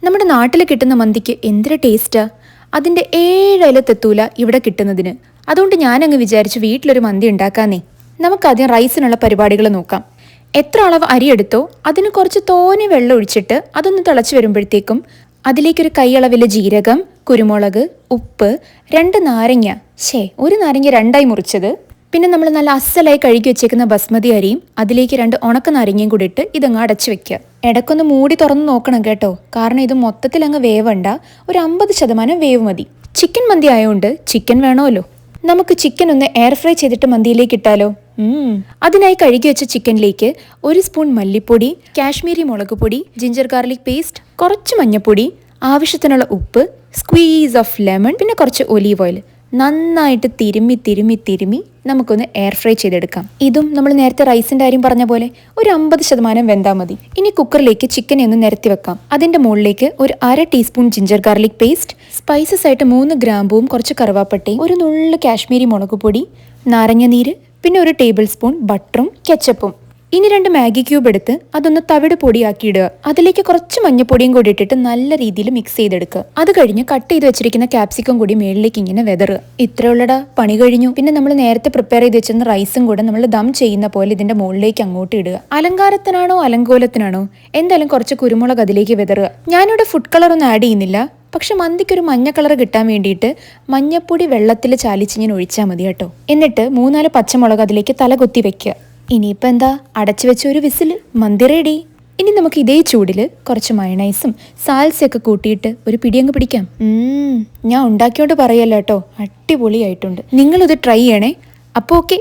നമ്മുടെ നാട്ടിൽ കിട്ടുന്ന മന്തിക്ക് എന്തൊരു ടേസ്റ്റാ. അതിൻ്റെ 7 ഇലത്തെത്തൂല ഇവിടെ കിട്ടുന്നതിന്. അതുകൊണ്ട് ഞാനങ്ങ് വിചാരിച്ചു വീട്ടിലൊരു മന്തി ഉണ്ടാക്കാന്നേ. നമുക്കാദ്യം റൈസിനുള്ള പരിപാടികൾ നോക്കാം. എത്ര അളവ് അരി എടുത്തോ അതിന് കുറച്ച് തോനെ വെള്ളം ഒഴിച്ചിട്ട് അതൊന്ന് തിളച്ച് വരുമ്പോഴത്തേക്കും അതിലേക്കൊരു കൈയളവിൽ ജീരകം, കുരുമുളക്, ഉപ്പ്, 2 നാരങ്ങ, ഒരു നാരങ്ങ 2ആയി മുറിച്ചത്, പിന്നെ നമ്മൾ നല്ല അസലായി കഴുകി വെച്ചേക്കുന്ന ബസ്മതി അരിയും അതിലേക്ക് 2 ഉണക്ക നാരങ്ങയും കൂടി ഇട്ട് ഇതങ്ങ് അടച്ചു വെക്കുക. ഇടയ്ക്കൊന്ന് മൂടി തുറന്ന് നോക്കണം കേട്ടോ, കാരണം ഇത് മൊത്തത്തിൽ അങ്ങ് വേവണ്ട, ഒരു 50% വേവ് മതി. ചിക്കൻ മന്തി ആയതുകൊണ്ട് ചിക്കൻ വേണമല്ലോ. നമുക്ക് ചിക്കൻ ഒന്ന് എയർ ഫ്രൈ ചെയ്തിട്ട് മന്തിയിലേക്ക് ഇട്ടാലോ? അതിനായി കഴുകി വെച്ച ചിക്കനിലേക്ക് 1 സ്പൂൺ മല്ലിപ്പൊടി, കാശ്മീരി മുളക് പൊടി, ജിഞ്ചർ ഗാർലിക് പേസ്റ്റ്, കുറച്ച് മഞ്ഞൾപ്പൊടി, ആവശ്യത്തിനുള്ള ഉപ്പ്, സ്ക്വീസ് ഓഫ് ലെമൺ, പിന്നെ കുറച്ച് ഒലീവ് ഓയിൽ നന്നായിട്ട് തിരുമ്മി നമുക്കൊന്ന് എയർ ഫ്രൈ ചെയ്തെടുക്കാം. ഇതും നമ്മൾ നേരത്തെ റൈസിൻ്റെ കാര്യം പറഞ്ഞ പോലെ ഒരു 50% വെന്താൽ മതി. ഇനി കുക്കറിലേക്ക് ചിക്കനെ ഒന്ന് നിരത്തി വെക്കാം. അതിൻ്റെ മുകളിലേക്ക് ഒരു 1/2 teaspoon ginger garlic paste, spices ആയിട്ട് 3 ഗ്രാമ്പൂവും കുറച്ച് കറുവാപ്പട്ടയും, ഒരു നുള്ളു കാശ്മീരി മുളക് പൊടി, നാരങ്ങ നീര്, പിന്നെ 1 ടേബിൾ സ്പൂൺ ബട്ടറും കെച്ചപ്പും. ഇനി 2 മാഗി ക്യൂബ് എടുത്ത് അതൊന്ന് തവിട് പൊടിയാക്കി ഇടുക. അതിലേക്ക് കുറച്ച് മഞ്ഞപ്പൊടിയും കൂടി ഇട്ടിട്ട് നല്ല രീതിയിൽ മിക്സ് ചെയ്തെടുക്കുക. അത് കഴിഞ്ഞ് കട്ട് ചെയ്ത് വെച്ചിരിക്കുന്ന ക്യാപ്സിക്കം കൂടി മേളിലേക്ക് ഇങ്ങനെ വെതറുക. ഇത്രയുള്ളടാ, പണി കഴിഞ്ഞു. പിന്നെ നമ്മൾ നേരത്തെ പ്രിപ്പയർ ചെയ്ത് വെച്ചിരുന്ന റൈസും കൂടെ നമ്മൾ ദം ചെയ്യുന്ന പോലെ ഇതിന്റെ മുകളിലേക്ക് അങ്ങോട്ട് ഇടുക. അലങ്കാരത്തിനാണോ അലങ്കോലത്തിനാണോ എന്തായാലും കുറച്ച് കുരുമുളക് അതിലേക്ക് വെതറുക. ഞാനിവിടെ ഫുഡ് കളർ ഒന്നും ആഡ് ചെയ്യുന്നില്ല, പക്ഷെ മന്തിക്കൊരു മഞ്ഞ കളർ കിട്ടാൻ വേണ്ടിയിട്ട് മഞ്ഞപ്പൊടി വെള്ളത്തിൽ ചാലിച്ചിങ്ങനെ ഒഴിച്ചാൽ മതി കേട്ടോ. എന്നിട്ട് 3-4 പച്ചമുളക് അതിലേക്ക് തലകൊത്തി വെക്കുക. ഇനിയിപ്പോൾ എന്താ, അടച്ചു വെച്ച ഒരു വിസിൽ, മന്തി റെഡി. ഇനി നമുക്ക് ഇതേ ചൂടിൽ കുറച്ച് മയണൈസും സാൽസയൊക്കെ കൂട്ടിയിട്ട് ഒരു പിടിയങ്ങ് പിടിക്കാം. ഞാൻ ഉണ്ടാക്കിയോണ്ട് പറയല്ല കേട്ടോ, അടിപൊളിയായിട്ടുണ്ട്. നിങ്ങളിത് ട്രൈ ചെയ്യണേ. അപ്പോൾ ഓക്കെ.